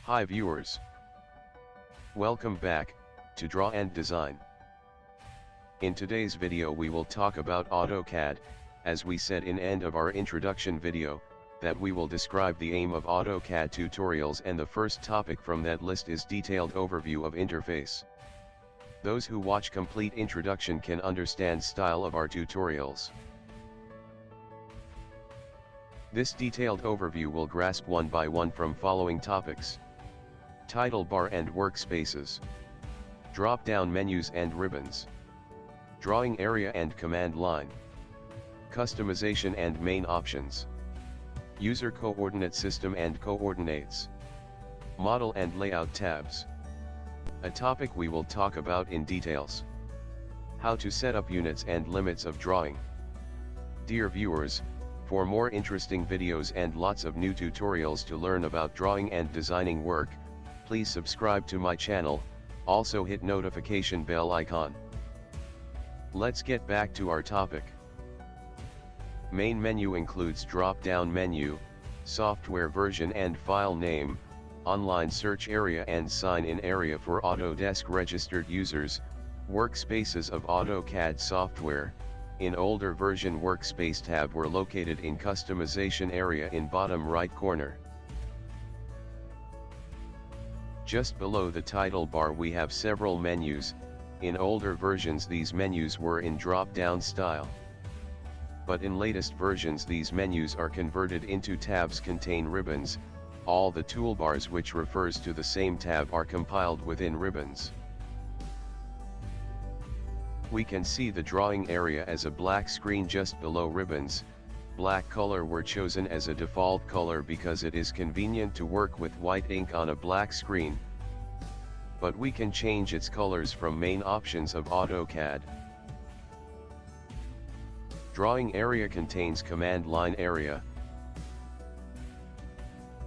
Hi viewers. Welcome back to Draw and Design. In today's video we will talk about AutoCAD, as we said in end of our introduction video, that we will describe the aim of AutoCAD tutorials, and the first topic from that list is detailed overview of interface. Those who watch complete introduction can understand style of our tutorials. This detailed overview will grasp one by one from following topics: title bar and workspaces, drop-down menus and ribbons, drawing area and command line, customization and main options, user coordinate system and coordinates, model and layout tabs. A topic we will talk about in details: how to set up units and limits of drawing. Dear viewers, for more interesting videos and lots of new tutorials to learn about drawing and designing work, please subscribe to my channel, also hit notification bell icon. Let's get back to our topic. Main menu includes drop-down menu, software version and file name, online search area and sign-in area for Autodesk registered users, workspaces of AutoCAD software. In older version, workspace tab were located in customization area in bottom right corner. Just below the title bar we have several menus. In older versions these menus were in drop-down style. But in latest versions these menus are converted into tabs, contain ribbons. All the toolbars which refers to the same tab are compiled within ribbons. We can see the drawing area as a black screen just below ribbons. Black color were chosen as a default color because it is convenient to work with white ink on a black screen. But we can change its colors from main options of AutoCAD. Drawing area contains command line area.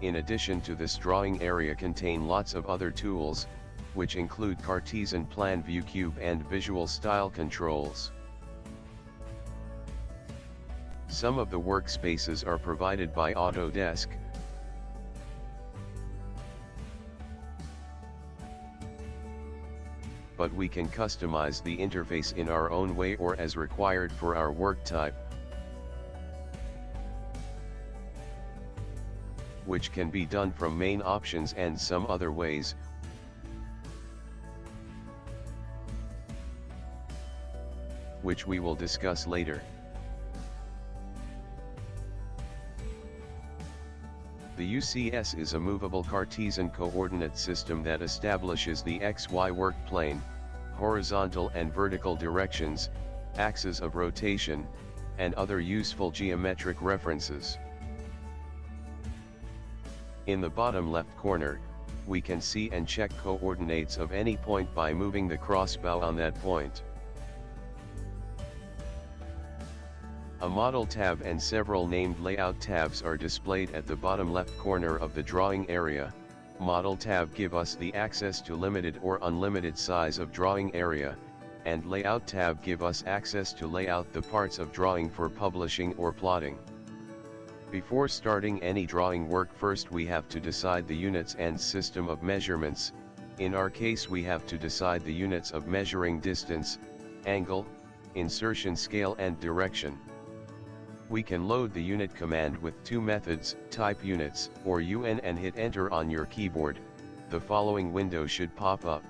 In addition to this, drawing area contain lots of other tools, which include Cartesian plan view, cube and visual style controls. Some of the workspaces are provided by Autodesk. But we can customize the interface in our own way or as required for our work type, which can be done from main options and some other ways, which we will discuss later. The UCS is a movable Cartesian coordinate system that establishes the XY work plane, horizontal and vertical directions, axes of rotation, and other useful geometric references. In the bottom left corner, we can see and check coordinates of any point by moving the crossbow on that point. A model tab and several named layout tabs are displayed at the bottom left corner of the drawing area. Model tab give us the access to limited or unlimited size of drawing area, and layout tab give us access to lay out the parts of drawing for publishing or plotting. Before starting any drawing work, first we have to decide the units and system of measurements. In our case we have to decide the units of measuring distance, angle, insertion scale and direction. We can load the unit command with two methods: type units or UN, and hit enter on your keyboard. The following window should pop up.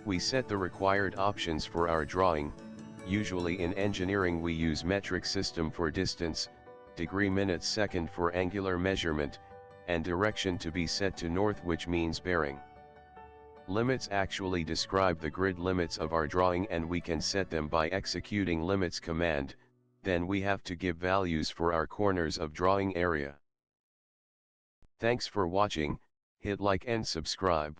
We set the required options for our drawing. Usually in engineering we use metric system for distance, degree minutes second for angular measurement, and direction to be set to north, which means bearing. Limits actually describe the grid limits of our drawing, and we can set them by executing limits command. Then we have to give values for our corners of drawing area. Thanks for watching, hit like and subscribe.